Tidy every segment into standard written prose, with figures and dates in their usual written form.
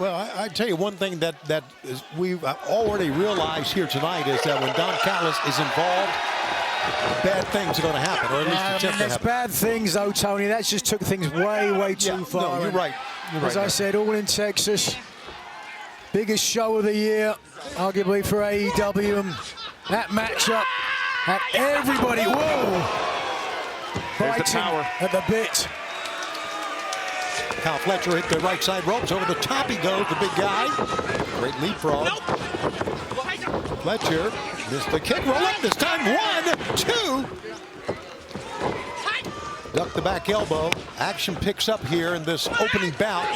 Well, I tell you one thing that we've already realized here tonight is that when Don Callis is involved, bad things are going to happen, or at least attempt to there's happen. bad things, though, Tony. That just took things way too far. No, you're right. As I said, all in Texas. Biggest show of the year, arguably for AEW. And that matchup had everybody, There's the biting power at the bit. Kyle Fletcher hit the right side ropes. Over the top he goes, the big guy. Great leapfrog. Fletcher missed the kick. Roll up this time. 1, 2. Duck the back elbow. Action picks up here in this opening bout.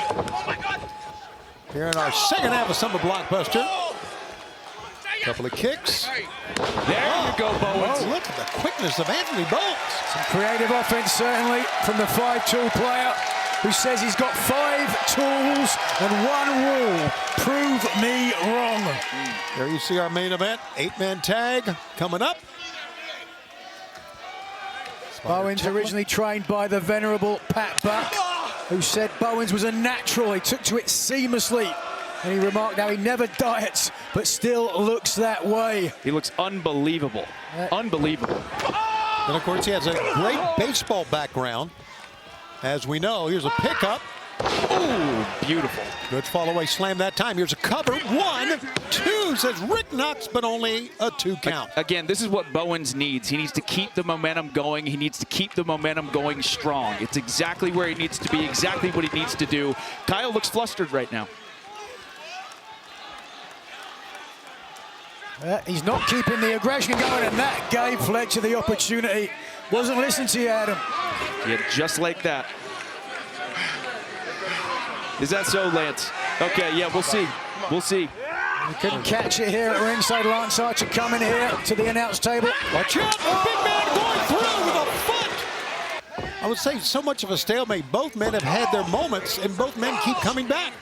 Here in our second half of Summer Blockbuster. Couple of kicks. There you go, Bowens. Oh, look at the quickness of Anthony Bowens. Some creative offense, certainly, from the 5-tool player, who says he's got 5 tools and 1 rule. Prove me wrong. There you see our main event. 8-man tag coming up. Bowens originally trained by the venerable Pat Buck, who said Bowens was a natural. He took to it seamlessly. And he remarked how he never diets, but still looks that way. He looks unbelievable. Unbelievable. And of course, he has a great baseball background. As we know, here's a pickup. Ooh, beautiful. Good fall away slam that time. Here's a cover. 1, 2, says Rick Knox, but only a 2 count. Again, this is what Bowens needs. He needs to keep the momentum going. He needs to keep the momentum going strong. It's exactly where he needs to be, exactly what he needs to do. Kyle looks flustered right now. He's not keeping the aggression going, and that gave Fletcher the opportunity. Wasn't listening to you, Adam. Yeah, just like that. Is that so, Lance? Okay, yeah, we'll see. We'll see. You couldn't catch it here at ringside. Lance Archer coming here to the announce table. Watch out! The big man going through with a foot! I would say so much of a stalemate. Both men have had their moments, and both men keep coming back.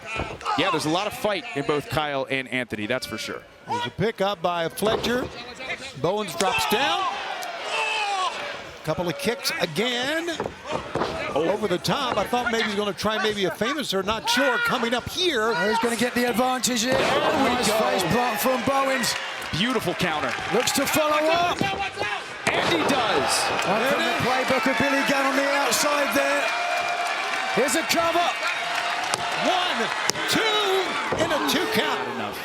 Yeah, there's a lot of fight in both Kyle and Anthony, that's for sure. There's a pickup by Fletcher. Bowens drops down. Couple of kicks again. Over the top. I thought maybe he's going to try maybe a famous or not sure. Coming up here. He's going to get the advantage here. Nice face plant from Bowens. Beautiful counter. Looks to follow up. And he does. And from the playbook of Billy Gunn on the outside there. Here's a cover. 1, 2, and a 2 count. Not enough.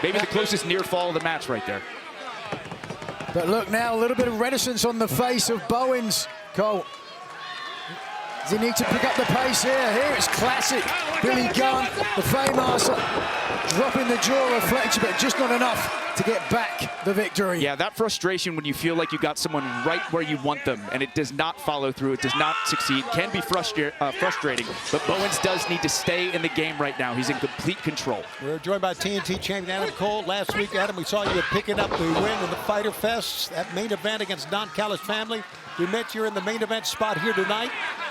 Maybe the closest near fall of the match right there. But look now, a little bit of reticence on the face of Bowens. Cole. Does he need to pick up the pace here? Here it's classic. Billy Gunn, the Faymaster, dropping the jaw of Fletcher, but just not enough to get back the victory. Yeah, that frustration when you feel like you got someone right where you want them and it does not follow through, it does not succeed, can be frustrating. But Bowens does need to stay in the game right now. He's in complete control. We're joined by TNT champion Adam Cole. Last week, Adam, we saw you picking up the win in the Fighter Fest, that main event against Don Callis family. We met you in the main event spot here tonight.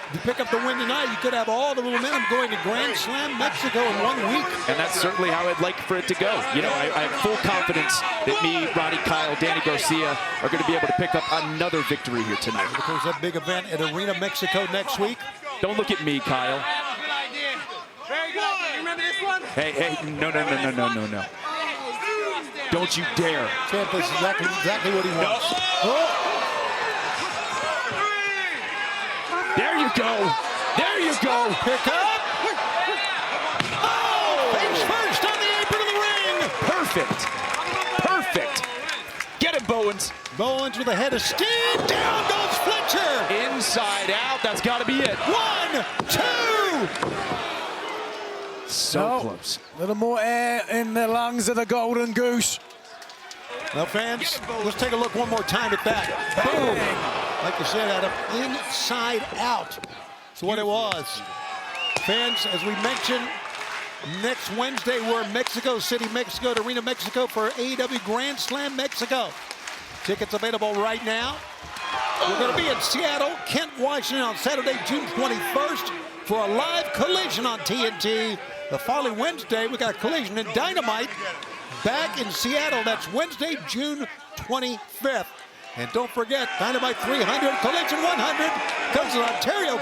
If you pick up the win tonight, you could have all the momentum going to Grand Slam Mexico in 1 week. And that's certainly how I'd like for it to go. You know, I have full confidence that me, Ronnie, Kyle, Danny Garcia are going to be able to pick up another victory here tonight. And of course, that big event at Arena Mexico next week. Don't look at me, Kyle. Very good. Remember this one? Hey, no. Don't you dare. Champ, this is exactly what he wants. Oh. There you go. There you go. Pick up. Oh, face first on the apron of the ring. Perfect. Perfect. Get it, Bowens. Bowens with a head of steam. Down goes Fletcher. Inside out. That's got to be it. 1, 2. So close. A little more air in the lungs of the Golden Goose. Well, fans, let's take a look one more time at that. Boom. Like you said, Adam, inside out. That's what it was. Fans, as we mentioned, next Wednesday, we're in Mexico City, Mexico, at Arena Mexico for AEW Grand Slam Mexico. Tickets available right now. We're going to be in Seattle, Kent, Washington on Saturday, June 21st for a live Collision on TNT. The following Wednesday, we got Collision and Dynamite back in Seattle. That's Wednesday, June 25th. And don't forget, Dynamite 300, Collision 100 comes to Ontario,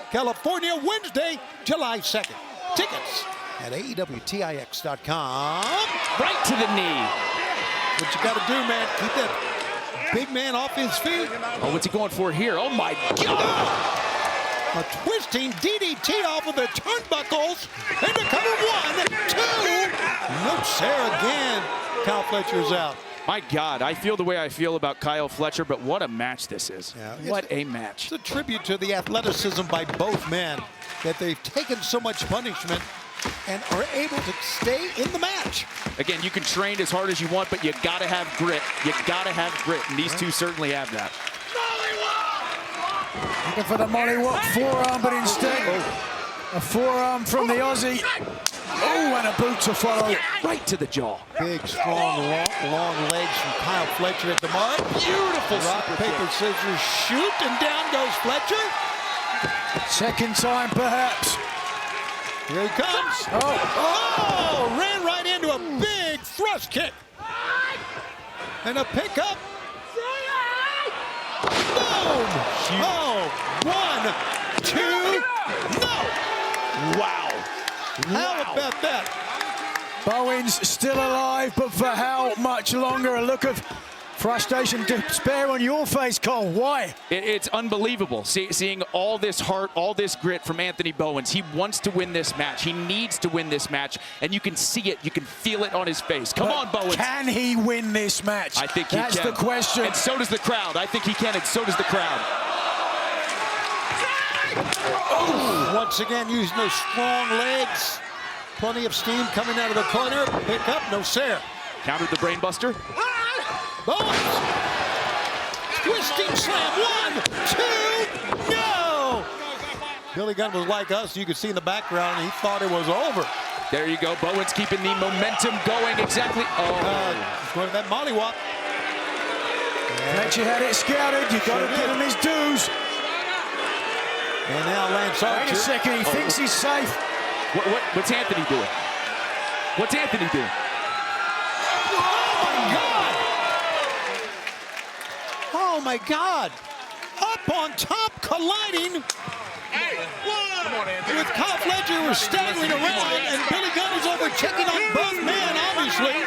California, Wednesday, July 2nd. Tickets at AEWTIX.com. Right to the knee. What you got to do, man, keep that big man off his feet. Oh, what's he going for here? Oh, my God. A twisting DDT off of the turnbuckles into cover 1, 2. No, Sarah again. Kyle Fletcher's out. My God, I feel the way I feel about Kyle Fletcher, but what a match this is. Yeah, what a match. It's a tribute to the athleticism by both men that they've taken so much punishment and are able to stay in the match. Again, you can train as hard as you want, but you got to have grit. You got to have grit, and these two certainly have that. Looking for the mollywop forearm, but instead a forearm from the Aussie. Oh, and a boot to follow. Right to the jaw. Big, strong, long legs from Kyle Fletcher at the mark. Beautiful rock, paper, scissors, shoot, and down goes Fletcher. Second time, perhaps. Here he comes. Oh, ran right into a big thrust kick. And a pickup. Boom. Oh, 1, 2, no. Wow. How about that? Bowens still alive, but for how much longer? A look of frustration, despair on your face, Cole. Why? It's unbelievable seeing all this heart, all this grit from Anthony Bowens. He wants to win this match. He needs to win this match, and you can see it. You can feel it on his face. Come on, Bowens. Can he win this match? I think he can. That's the question. And so does the crowd. I think he can, and so does the crowd. Oh, once again, using those strong legs. Plenty of steam coming out of the corner. Pick up, no sir. Countered the brainbuster. Bowens. Twisting slam. 1, 2, no. Billy Gunn was like us. You could see in the background, he thought it was over. There you go. Bowens keeping the momentum going exactly. He's going to that mollywop. Fletcher had it scouted. You got to give him his dues. And now Lance Archer. Wait a second, he thinks he's safe. What's Anthony doing? What's Anthony doing? Oh, my God! Oh, my God! Up on top, colliding with Kyle Fletcher, who was staggering around, and Billy Gunn is over checking on both men, obviously.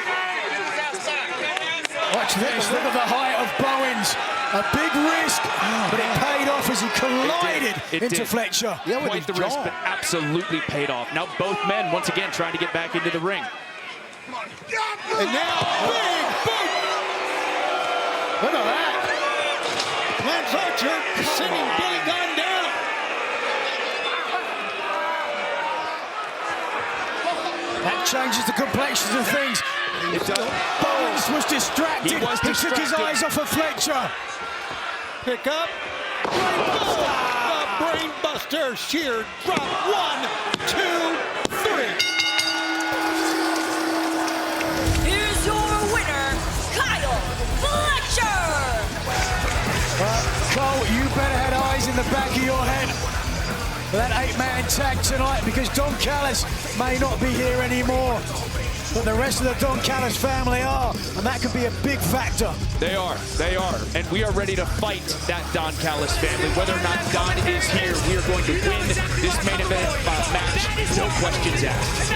Watch this, look at the height of Bowens. A big risk, but it paid off as he collided into Fletcher. Yeah, with Quite his the risk, jaw. but absolutely paid off. Now both men, once again, trying to get back into the ring. And now, big boot! Look at that! Lance Archer sending Billy Gunn down. That changes the complexions of things. It does. Bowens was distracted. He was He took his distracted. eyes off of Fletcher. Pick up. The brain buster. Sheer drop. 1, 2, 3. Here's your winner, Kyle Fletcher! Cole, you better have eyes in the back of your head for that 8-man tag tonight, because Don Callis may not be here anymore, but the rest of the Don Callis family are, and that could be a big factor. They are, and we are ready to fight that Don Callis family. Whether or not Don is here, we are going to win this main event match, no questions asked.